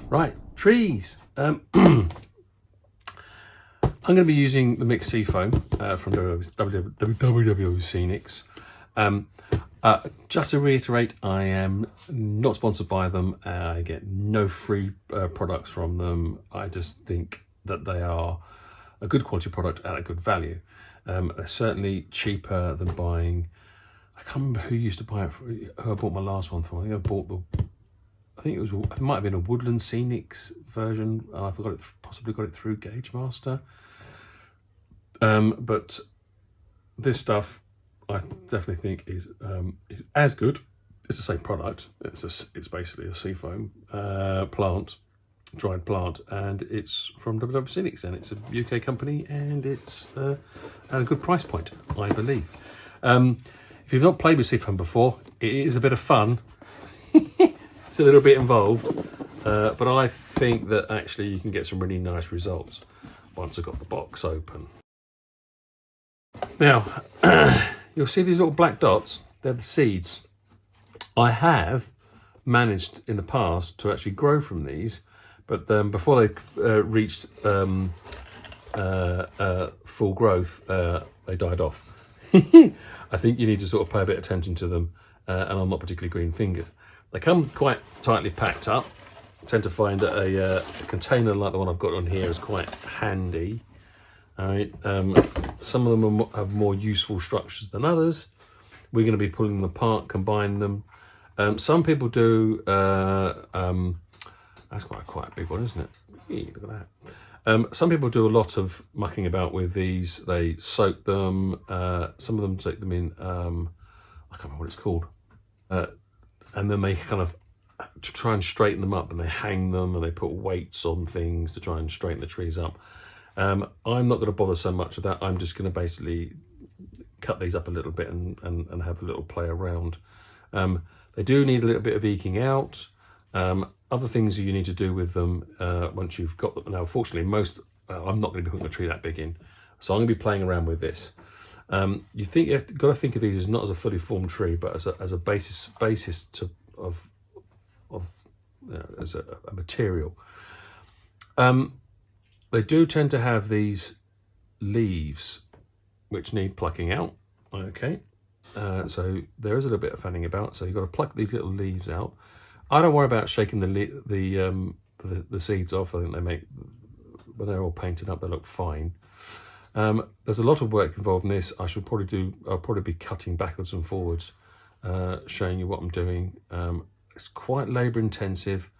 Right, trees. I'm going to be using the mixed seafoam from WW Scenics. Just to reiterate, I am not sponsored by them. I get no free products from them. I just think that they are a good quality product at a good value. They're certainly cheaper than buying. I can't remember who used to buy it. Who I bought my last one from. I think it might have been a Woodland Scenics version. I possibly got it through Gauge Master. But this stuff, I definitely think is as good. It's the same product. It's basically a seafoam plant, dried plant, and it's from WW Scenics, and it's a UK company, and it's at a good price point, I believe. If you've not played with seafoam before, it is a bit of fun. It's a little bit involved, but I think that actually you can get some really nice results once I've got the box open. Now, you'll see these little black dots, they're the seeds. I have managed in the past to actually grow from these, but before they reached full growth, they died off. I think you need to sort of pay a bit of attention to them, and I'm not particularly green-fingered. They come quite tightly packed up. I tend to find that a container like the one I've got on here is quite handy. All right, some of them have more useful structures than others. We're going to be pulling them apart, combine them. Some people do. That's quite a big one, isn't it? Eee, look at that. Some people do a lot of mucking about with these. They soak them. Some of them take them in. I can't remember what it's called. And then they kind of to try and straighten them up, and they hang them, and they put weights on things to try and straighten the trees up. I'm not going to bother so much with that. I'm just going to basically cut these up a little bit and have a little play around. They do need a little bit of eking out. Other things you need to do with them once you've got them. Now, fortunately, I'm not going to be putting a tree that big in, so I'm going to be playing around with this. You've got to think of these as not as a fully formed tree, but as a basis of as a material. They do tend to have these leaves which need plucking out. Okay, so there is a little bit of fanning about. So you've got to pluck these little leaves out. I don't worry about shaking the seeds off. I think when they're all painted up, they look fine. There's a lot of work involved in this. I'll probably be cutting backwards and forwards, showing you what I'm doing. It's quite labour intensive,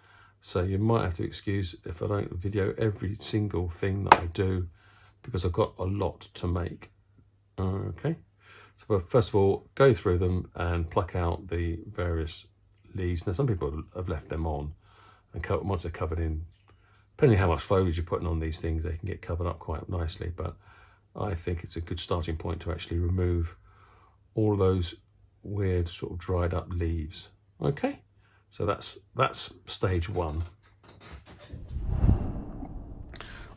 so you might have to excuse if I don't video every single thing that I do, because I've got a lot to make. Okay, so first of all, go through them and pluck out the various leaves. Now, some people have left them on, and once they're covered in, depending on how much foliage you're putting on these things, they can get covered up quite nicely, but I think it's a good starting point to actually remove all those weird sort of dried up leaves. Okay, so that's stage one.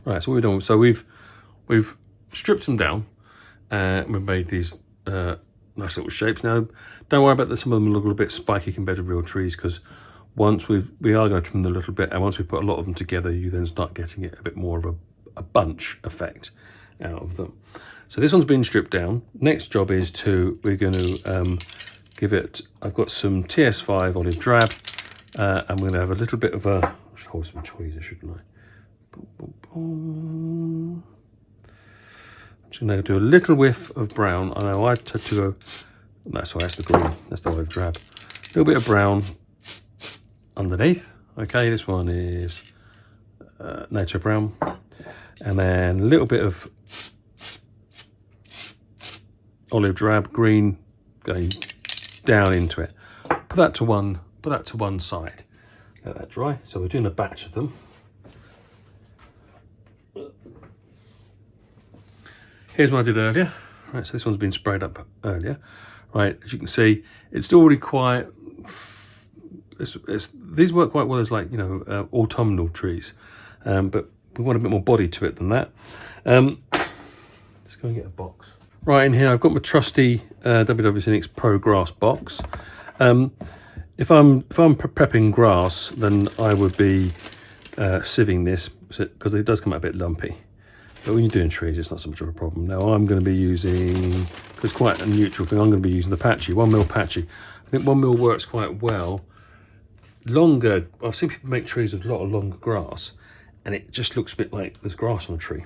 Right, so what we've done, so we've stripped them down, and we've made these nice little shapes. Now, don't worry about that. Some of them look a little bit spiky compared to real trees, because once we are going to trim them a little bit, and once we put a lot of them together, you then start getting it a bit more of a bunch effect out of them. So this one's been stripped down. Next job is we're going to give it, I've got some TS5 olive drab, and we're going to have a little bit of I should hold some tweezers, shouldn't I? I'm just going to do a little whiff of brown. I know I had to go, that's the green, that's the olive drab. A little bit of brown underneath. Okay, this one is nature brown, and then a little bit of olive drab green going down into it. Put that to one side. Let that dry. So we're doing a batch of them. Here's what I did earlier. Right, so this one's been sprayed up earlier. Right, as you can see, it's still really quite. These work quite well as, like, autumnal trees, but we want a bit more body to it than that. Let's go and get a box. Right, in here I've got my trusty WW Scenics Pro Grass box. If I'm prepping grass, then I would be sieving this, because it does come out a bit lumpy. But when you're doing trees, it's not so much of a problem. Now I'm going to be using, because it's quite a neutral thing, I'm going to be using the patchy, 1mm patchy. I think 1mm works quite well. Longer, I've seen people make trees with a lot of longer grass, and it just looks a bit like there's grass on a tree.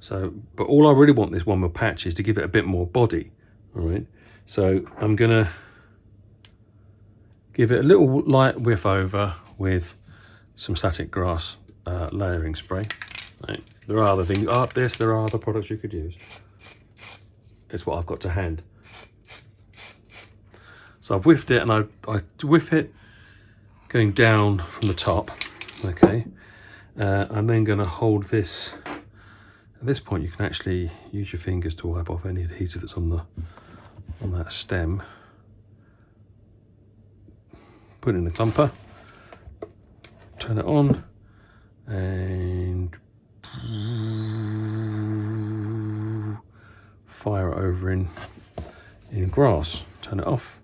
So, but all I really want this 1mm patch is to give it a bit more body, all right? So I'm gonna give it a little light whiff over with some static grass layering spray. Right. There are other things, there are other products you could use. It's what I've got to hand. So I've whiffed it, and I whiff it going down from the top, okay? I'm then gonna hold this. At this point, you can actually use your fingers to wipe off any adhesive that's on that stem. Put it in the clumper, turn it on, and fire it over in grass. Turn it off.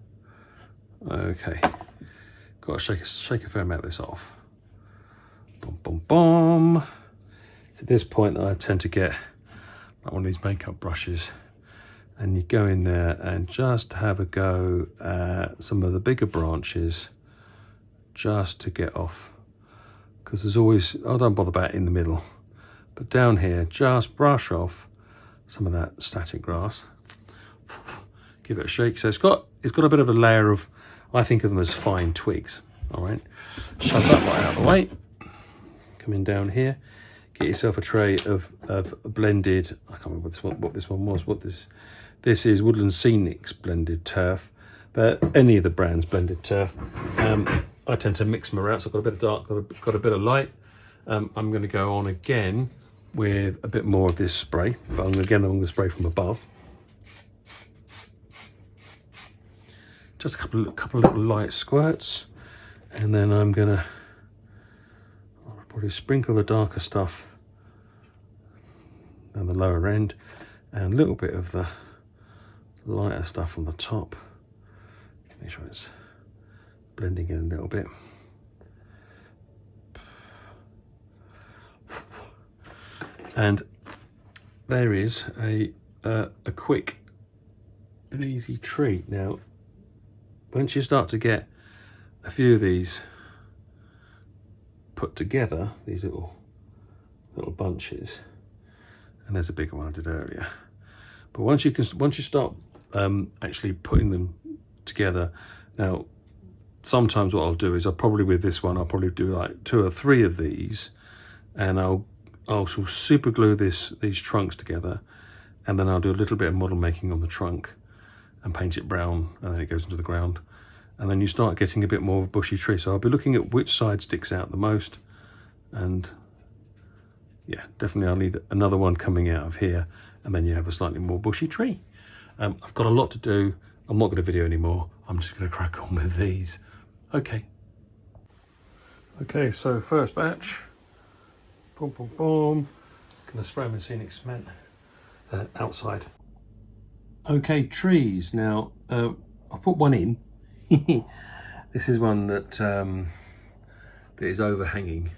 Okay, got to shake a fair amount of this off. Boom, boom, boom. It's at this point that I tend to get like one of these makeup brushes, and you go in there and just have a go at some of the bigger branches, just to get off, because there's always, I don't bother about it in the middle, but down here, just brush off some of that static grass. Give it a shake. So it's got a bit of a layer of, I think of them as fine twigs. All right, shove that right out of the way. Come in down here, get yourself a tray of blended, I can't remember what this one was. This is Woodland Scenics blended turf, but any of the brands blended turf. I tend to mix them around, so I've got a bit of dark, got a bit of light. I'm going to go on again with a bit more of this spray, but I'm going to spray from above. Just a couple of little light squirts, and then I'm going to probably sprinkle the darker stuff down the lower end, and a little bit of the lighter stuff on the top. Make sure it's blending in a little bit. And there is a quick and easy tree. Now, once you start to get a few of these put together, these little bunches, and there's a bigger one I did earlier. But once you start actually putting them together, now sometimes what I'll do is I'll probably do like 2 or 3 of these, and I'll super glue these trunks together, and then I'll do a little bit of model making on the trunk and paint it brown, and then it goes into the ground, and then you start getting a bit more of a bushy tree. So I'll be looking at which side sticks out the most, and yeah, definitely I'll need another one coming out of here, and then you have a slightly more bushy tree. I've got a lot to do. I'm not going to video anymore. I'm just going to crack on with these. Okay, so first batch. Boom, boom, boom. Gonna spray them in scenic cement outside. Okay, trees. Now, I've put one in. This is one that is overhanging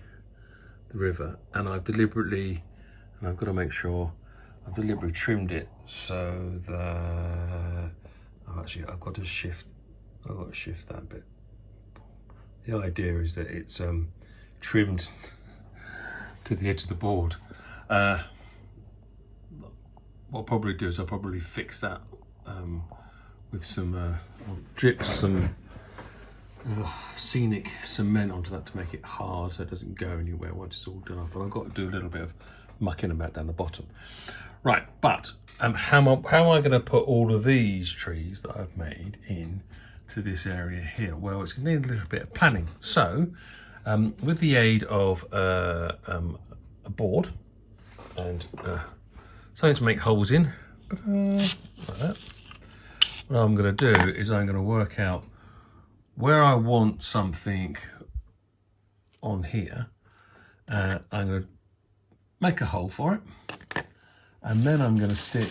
the river, and I've deliberately, and I've got to make sure, I've deliberately trimmed it so that I've got to shift that bit. The idea is that it's trimmed to the edge of the board. What I'll probably do is I'll probably fix that with some, I'll drip some scenic cement onto that to make it hard so it doesn't go anywhere once it's all done off. But I've got to do a little bit of mucking about down the bottom. Right, but how am I going to put all of these trees that I've made in to this area here? Well, it's going to need a little bit of planning. So, with the aid of a board and something to make holes in, like that, what I'm going to do is I'm going to work out where I want something on here. I'm going to make a hole for it, and then I'm going to stick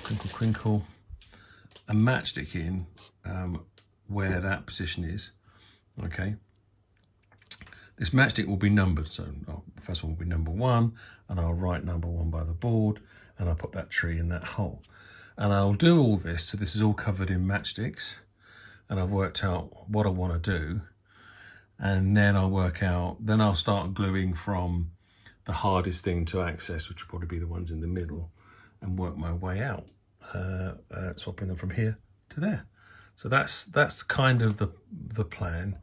crinkle, crinkle, a matchstick in where that position is. Okay, This matchstick will be numbered. So first one will be number 1, and I'll write number 1 by the board, and I'll put that tree in that hole. And I'll do all this, so this is all covered in matchsticks, and I've worked out what I want to do, and then I'll start gluing from the hardest thing to access, which will probably be the ones in the middle, and work my way out, swapping them from here to there. So that's kind of the plan.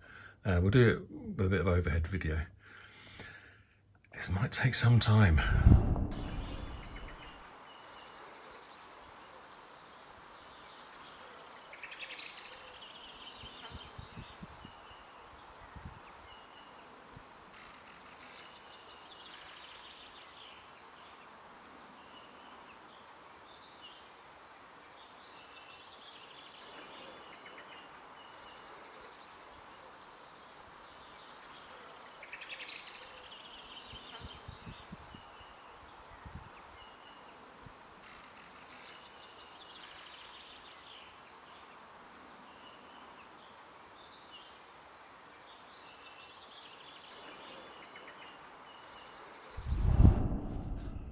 We'll do it with a bit of overhead video. This might take some time.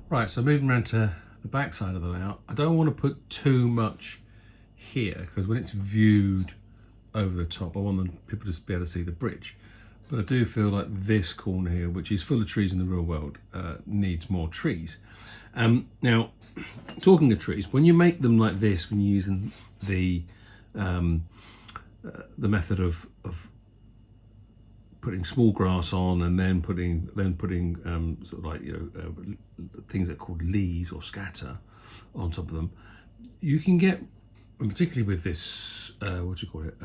Right, so moving around to the back side of the layout, I don't want to put too much here, because when it's viewed over the top, I want people to be able to see the bridge. But I do feel like this corner here, which is full of trees in the real world, needs more trees. Now, talking of trees, when you make them like this, when you're using the method of putting small grass on and then putting sort of like, things that are called leaves or scatter on top of them, you can get, and particularly with this what do you call it,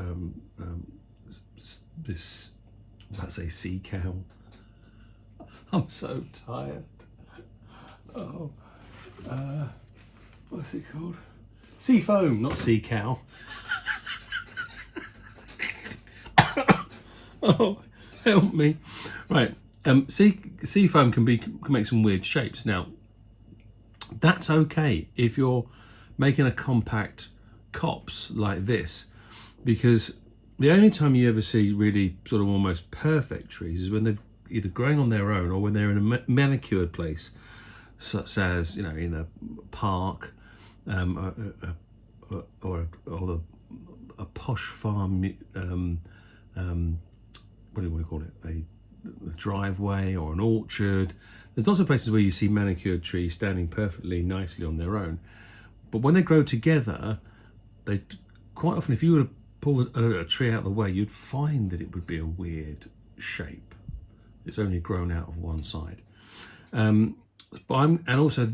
this, let's say, sea cow. I'm so tired. Oh, what's it called? Sea foam, not sea cow. Oh, help me. Right, sea foam can make some weird shapes. Now, that's okay if you're making a compact copse like this, because the only time you ever see really sort of almost perfect trees is when they're either growing on their own or when they're in a manicured place, such as, in a park, or a posh farm, what do you want to call it, a driveway or an orchard. There's lots of places where you see manicured trees standing perfectly nicely on their own, but when they grow together, they quite often, if you were to pull a tree out of the way, you'd find that it would be a weird shape. It's only grown out of one side. And also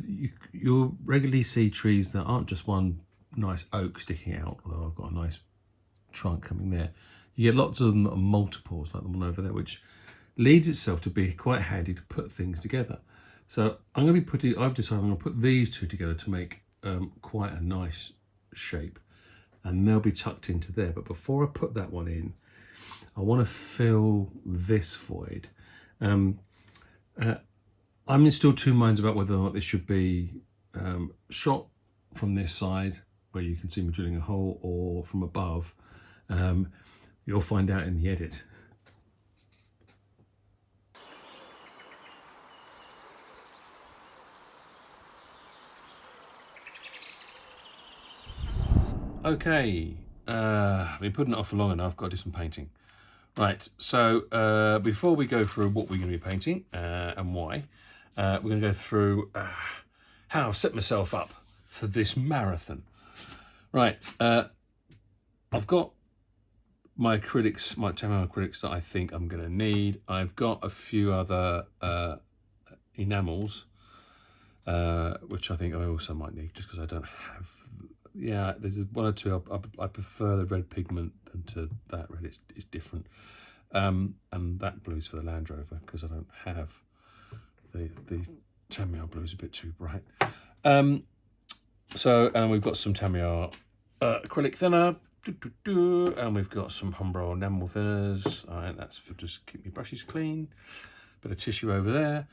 you'll regularly see trees that aren't just one nice oak sticking out, although I've got a nice trunk coming there. You get lots of them that are multiples, like the one over there, which leads itself to be quite handy to put things together. So I've decided I'm going to put these two together to make quite a nice shape, and they'll be tucked into there. But before I put that one in, I want to fill this void. I'm in still two minds about whether or not this should be shot from this side, where you can see me drilling a hole, or from above. You'll find out in the edit. Okay, I've been putting it off for long enough, got to do some painting. Right, so before we go through what we're going to be painting and why, we're going to go through how I've set myself up for this marathon. Right, I've got my acrylics, my Tamiya acrylics that I think I'm going to need. I've got a few other enamels, which I think I also might need, just because I don't have. Yeah, there's one or two. I prefer the red pigment than to that red. It's different, and that blue's for the Land Rover, because I don't have the Tamiya blue's a bit too bright. So we've got some Tamiya acrylic thinner. And we've got some Humbrol enamel thinners. All right, that's for just keep my brushes clean. Bit of tissue over there.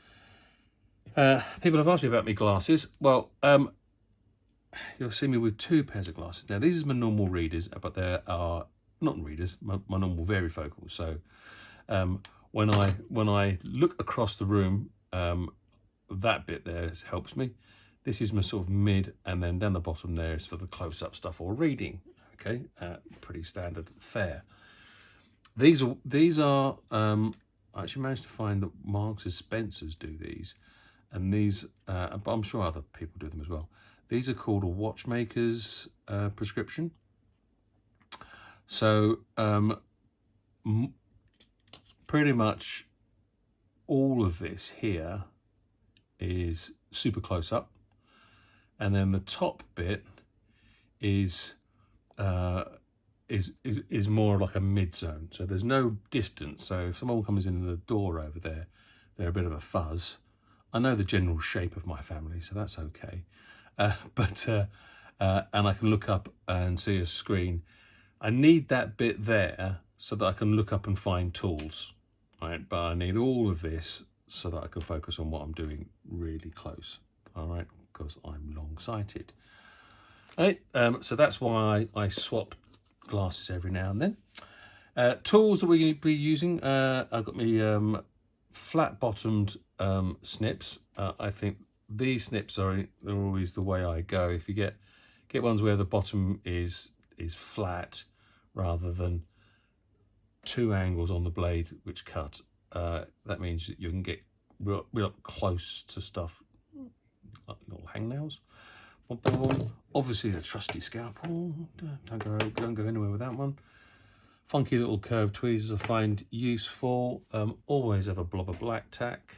People have asked me about my glasses. Well, you'll see me with two pairs of glasses. Now, these are my normal readers, but they are not readers, my normal varifocals. So when I look across the room, that bit there helps me. This is my sort of mid, and then down the bottom there is for the close-up stuff or reading. Okay, pretty standard fare. These are I actually managed to find that Marks and Spencer's do these, and these, but I'm sure other people do them as well. These are called a watchmaker's prescription. So pretty much all of this here is super close up, and then the top bit is more like a mid zone. So there's no distance. So if someone comes in the door over there, they're a bit of a fuzz. I know the general shape of my family, so that's okay. And I can look up and see a screen. I need that bit there so that I can look up and find tools, right? But I need all of this so that I can focus on what I'm doing really close, all right? Because I'm long-sighted. Right, so that's why I swap glasses every now and then. Tools that we're going to be using, I've got my flat-bottomed snips. I think these snips are always the way I go. If you get ones where the bottom is flat rather than two angles on the blade which cut, that means that you can get real up close to stuff, like little hangnails. Obviously the trusty scalpel, don't go anywhere with that one. Funky little curved tweezers I find useful. Always have a blob of black tack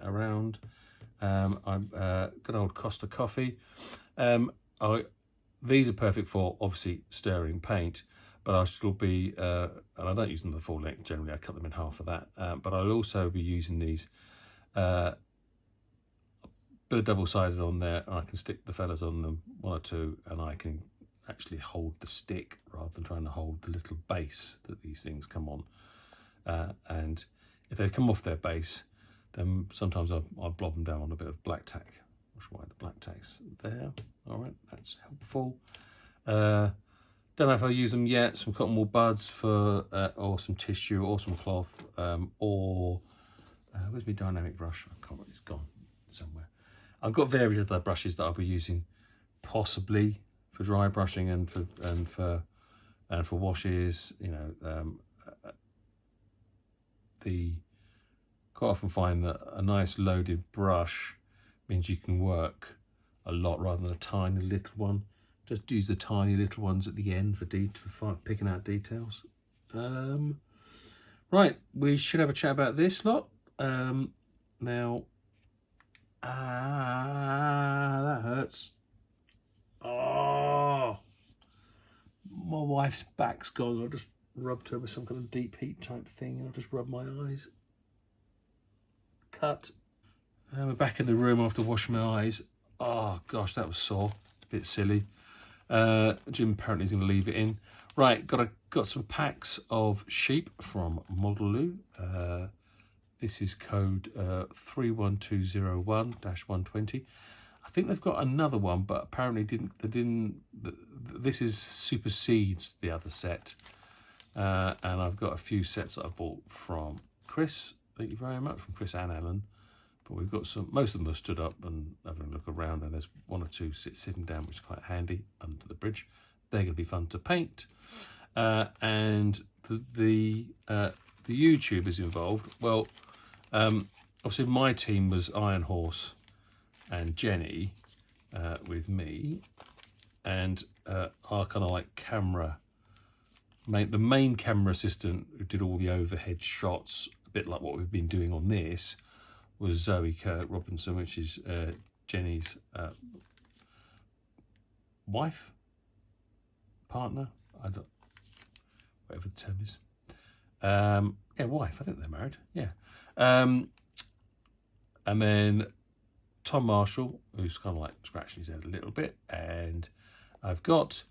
around. Good old Costa coffee. These are perfect for obviously stirring paint, but I still be, and I don't use them the full length, generally I cut them in half for that, but I'll also be using these bit of double-sided on there, and I can stick the feathers on them, one or two, and I can actually hold the stick rather than trying to hold the little base that these things come on. And if they come off their base, then sometimes I'll blob them down on a bit of black tack. That's why the black tack's there. All right, that's helpful. Don't know if I'll use them yet. Some cotton wool buds for, or some tissue, or some cloth, or where's my dynamic brush? I can't. It's gone somewhere. I've got various other brushes that I'll be using, possibly for dry brushing and for washes. You know, quite often find that a nice loaded brush means you can work a lot rather than a tiny little one. Just use the tiny little ones at the end for picking out details. Right, we should have a chat about this lot. Now, that hurts. Oh, my wife's back's gone. I just rubbed her with some kind of deep heat type thing. I'll just rub my eyes. Cut. We're back in the room after washing my eyes. Oh gosh, that was sore. A bit silly. Jim apparently is going to leave it in. Right, got some packs of sheep from Modeloo. This is code 31201-120. I think they've got another one, but apparently this supersedes the other set. And I've got a few sets that I bought from Chris. Thank you very much, from Chris and Alan. But we've got most of them are stood up and having a look around, and there's one or two sitting down, which is quite handy under the bridge. They're going to be fun to paint. And the YouTube is involved. Well, obviously my team was Iron Horse and Jenny with me, and our kind of like the main camera assistant who did all the overhead shots, a bit like what we've been doing on this, was Zoe Kurt Robinson, which is Jenny's wife, partner, whatever the term is. Yeah, wife, I think they're married, yeah. And then Tom Marshall, who's kind of like scratching his head a little bit, and I've got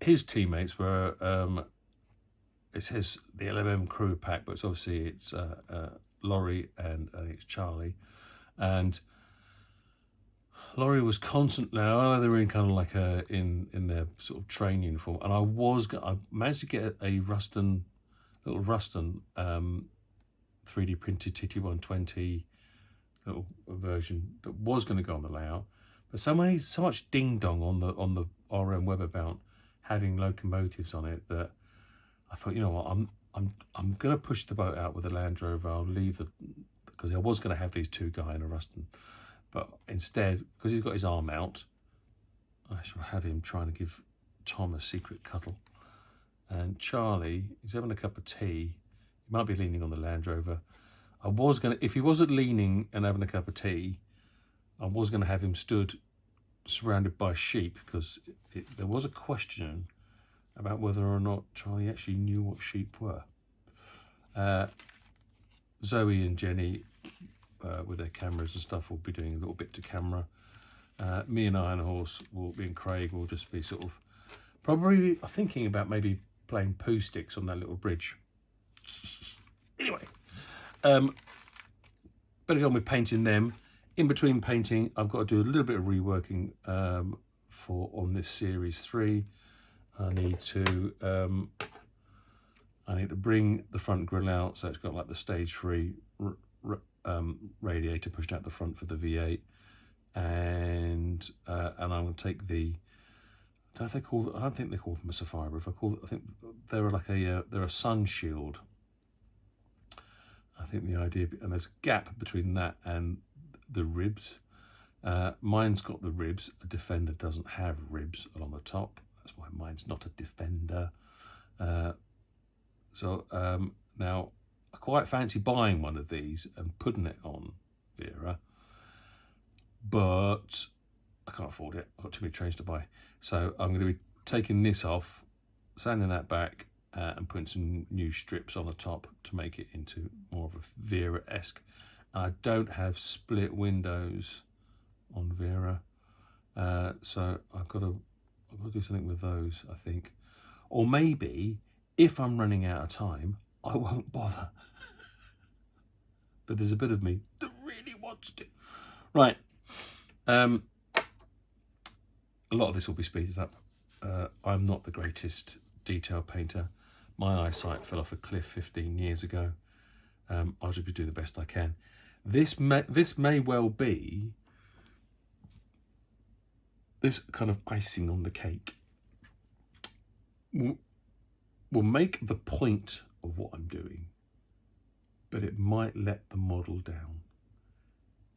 his teammates were, it says the LMM crew pack, but it's Laurie and I think it's Charlie, and Laurie was constantly, they were in kind of like in their sort of train uniform, and I managed to get a Ruston little Ruston 3D printed TT120 little version that was going to go on the layout, but so much ding dong on the RM web about having locomotives on it that I thought, you know what, I'm going to push the boat out with the Land Rover. I'll leave because I was going to have these two guys in a Ruston, but instead, because he's got his arm out, I shall have him trying to give Tom a secret cuddle. And Charlie, he's having a cup of tea. He might be leaning on the Land Rover. I was going to, if he wasn't leaning and having a cup of tea, I was going to have him stood surrounded by sheep, because there was a question about whether or not Charlie actually knew what sheep were. Zoe and Jenny, with their cameras and stuff, will be doing a little bit to camera. Me and Iron Horse, me and Craig will just be sort of probably thinking about maybe playing poo sticks on that little bridge. Anyway, better go on with painting them. In between painting, I've got to do a little bit of reworking on this series 3. I need to bring the front grille out, so it's got like the stage 3 radiator pushed out the front for the V8, and I'm going to take the, I don't think they call them a Safari, but I think they're like they're a sun shield. I think the idea, and there's a gap between that and the ribs. Mine's got the ribs. A Defender doesn't have ribs along the top. That's why mine's not a Defender. Now I quite fancy buying one of these and putting it on Vera, but I can't afford it. I've got too many trains to buy. So I'm going to be taking this off, sanding that back, and putting some new strips on the top to make it into more of a Vera-esque. I don't have split windows on Vera, so I've got to do something with those, I think. Or maybe, if I'm running out of time, I won't bother. But there's a bit of me that really wants to. Right. A lot of this will be speeded up. I'm not the greatest detail painter. My eyesight fell off a cliff 15 years ago. I'll just be doing the best I can. This may well be this kind of icing on the cake. Will make the point of what I'm doing, but it might let the model down.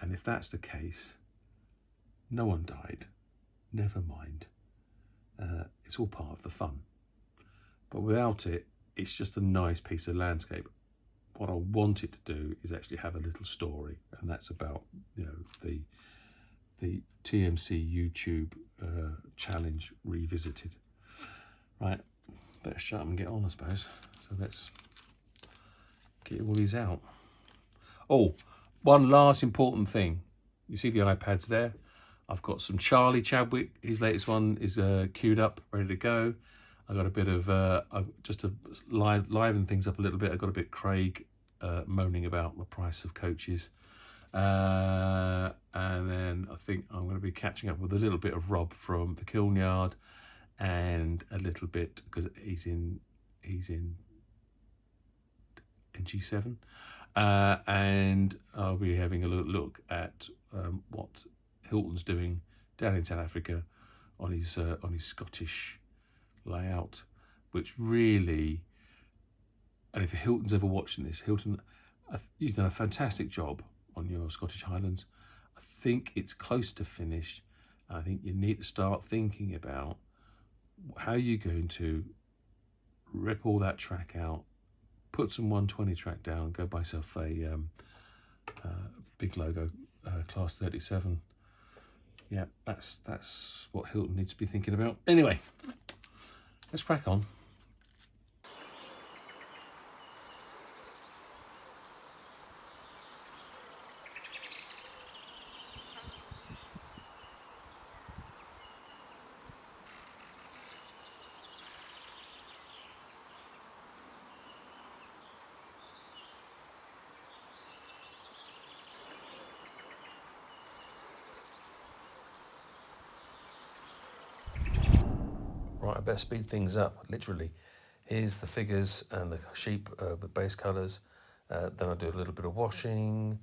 And if that's the case, no one died. Never mind. It's all part of the fun. But without it, it's just a nice piece of landscape. What I want it to do is actually have a little story, and that's about, you know, the TMC YouTube challenge revisited. Right, better shut up and get on, I suppose. So let's get all these out. Oh, one last important thing. You see the iPads there? I've got some Charlie Chadwick. His latest one is queued up, ready to go. I got a bit of just to liven things up a little bit. I got a bit Craig moaning about the price of coaches, and then I think I'm going to be catching up with a little bit of Rob from the Kiln Yard, and a little bit because he's in NG7, and I'll be having a look at what Hilton's doing down in South Africa on his Scottish layout, which really, and if Hilton's ever watching this, Hilton, you've done a fantastic job on your Scottish Highlands. I think it's close to finished. I think you need to start thinking about how you're going to rip all that track out, put some 120 track down, go buy yourself a big logo class 37. Yeah, that's what Hilton needs to be thinking about. Anyway, let's crack on. Right, I better speed things up, literally. Here's the figures and the sheep with base colours. Then I do a little bit of washing,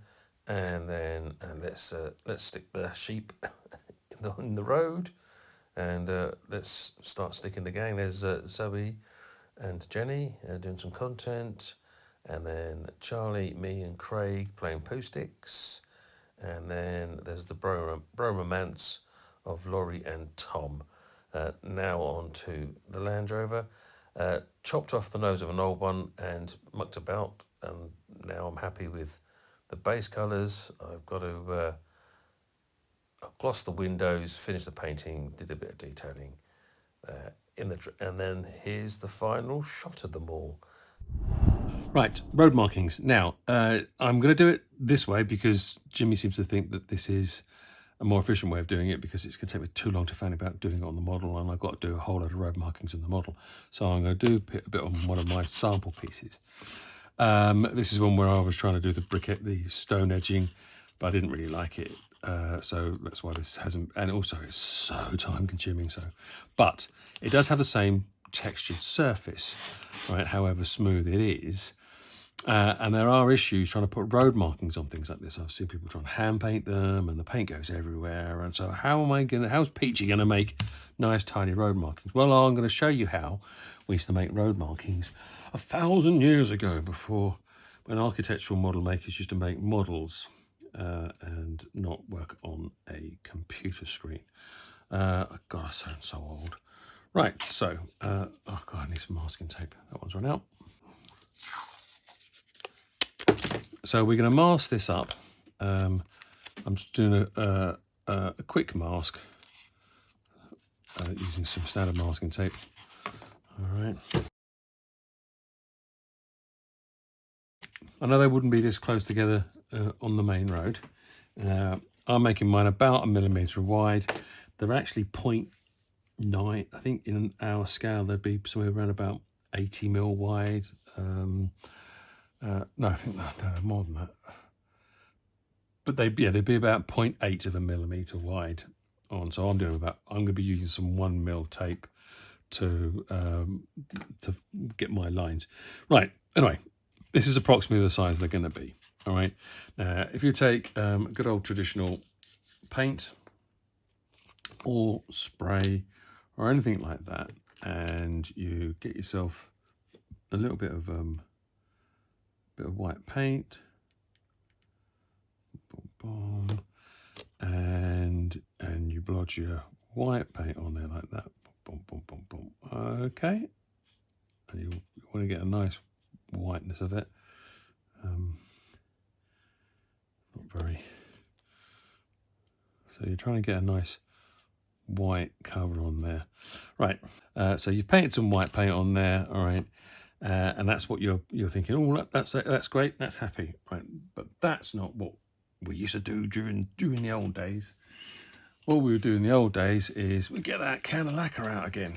and then let's stick the sheep in the road, and let's start sticking the gang. There's Zoe and Jenny doing some content, and then Charlie, me, and Craig playing poo sticks, and then there's the bromance of Laurie and Tom. Now on to the Land Rover. Chopped off the nose of an old one and mucked about, and now I'm happy with the base colours. I've got to gloss the windows, finish the painting, did a bit of detailing and then here's the final shot of them all. Right, road markings. Now, I'm going to do it this way because Jimmy seems to think that this is a more efficient way of doing it, because it's going to take me too long to fan about doing it on the model, and I've got to do a whole load of road markings on the model. So I'm going to do a bit on one of my sample pieces. This is one where I was trying to do the stone edging, but I didn't really like it. So that's why this hasn't, and also it's so time consuming. But it does have the same textured surface, right? However smooth it is. And there are issues trying to put road markings on things like this. I've seen people trying to hand paint them, and the paint goes everywhere. And so how's Peachy gonna make nice tiny road markings? Well, I'm gonna show you how we used to make road markings 1,000 years ago, when architectural model makers used to make models and not work on a computer screen. God, I sound so old. Right, so, oh God, I need some masking tape. That one's run out. So we're going to mask this up. I'm just doing a quick mask using some standard masking tape. All right. I know they wouldn't be this close together on the main road. I'm making mine about 1 millimetre wide. They're actually 0.9. I think in our scale they'd be somewhere around about 80 mil wide. No, I think no, more than that. But they'd be about 0.8 of a millimetre wide on. So I'm going to be using some 1 mil tape to get my lines. Right. Anyway, this is approximately the size they're going to be. All right. Now, if you take good old traditional paint or spray or anything like that, and you get yourself a little bit of white paint, and you blodge your white paint on there like that. Okay, and you want to get a nice whiteness of it. Not very. So you're trying to get a nice white cover on there, right? So you've painted some white paint on there, all right, and that's what you're thinking. Oh, that's great, that's happy, right? But that's not what we used to do during the old days. What we would do in the old days is we get that can of lacquer out again,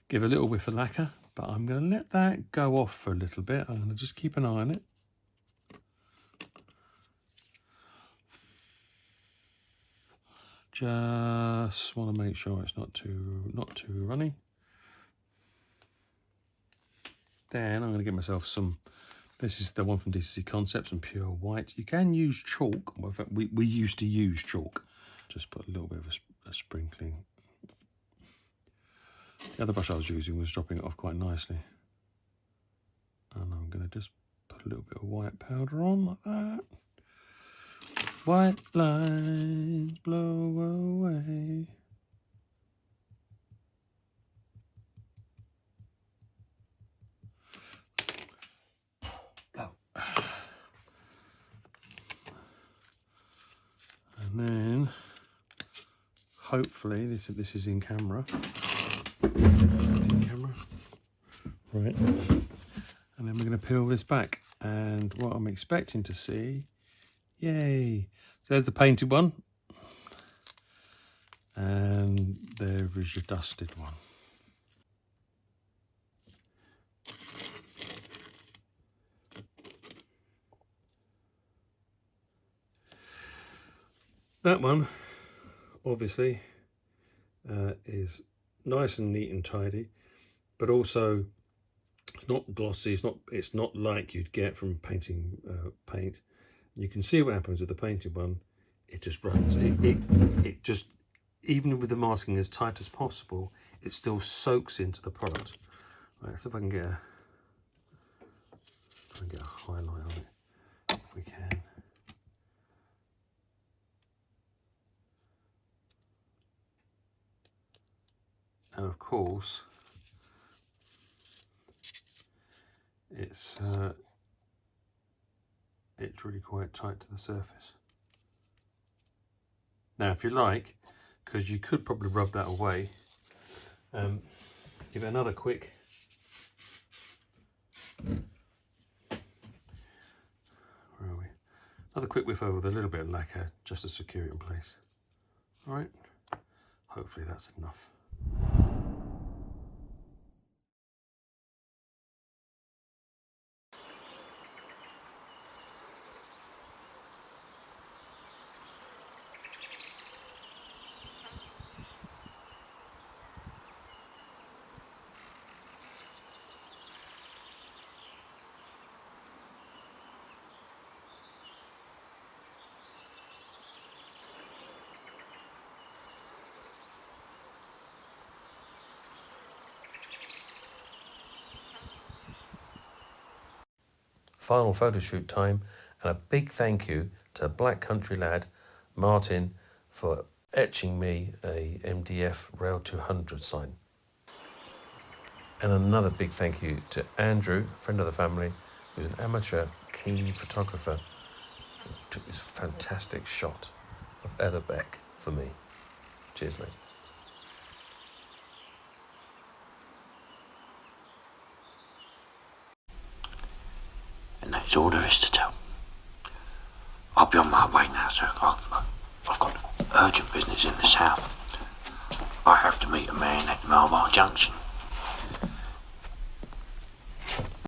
give a little whiff of lacquer, but I'm going to let that go off for a little bit. I'm going to just keep an eye on it. Just want to make sure it's not too runny. Then I'm going to get myself some. This is the one from DCC Concepts and Pure White. You can use chalk. Well, in fact, we used to use chalk. Just put a little bit of a sprinkling. The other brush I was using was dropping it off quite nicely. And I'm going to just put a little bit of white powder on like that. White lines blow away. And then, hopefully, this is in camera. Right. And then we're going to peel this back. And what I'm expecting to see, yay! So there's the painted one. And there is your dusted one. That one, obviously, is nice and neat and tidy. but also it's not glossy. It's not like you'd get from painting paint. You can see what happens with the painted one. It just runs. It just, even with the masking as tight as possible, it still soaks into the product. Right, so if I can get a highlight on it, if we can. And of course, it's really quite tight to the surface. Now, if you like, because you could probably rub that away, give it another quick. Where are we? Another quick whiff over with a little bit of lacquer just to secure it in place. All right. Hopefully that's enough. Final photo shoot time, and a big thank you to Black Country lad Martin for etching me a MDF Rail200 sign. And another big thank you to Andrew, friend of the family, who's an amateur keen photographer, who took this fantastic shot of Ella Beck for me. Cheers, mate. And that is all there is to tell. I'll be on my way now, sir. I've got urgent business in the south. I have to meet a man at Marlborough Junction.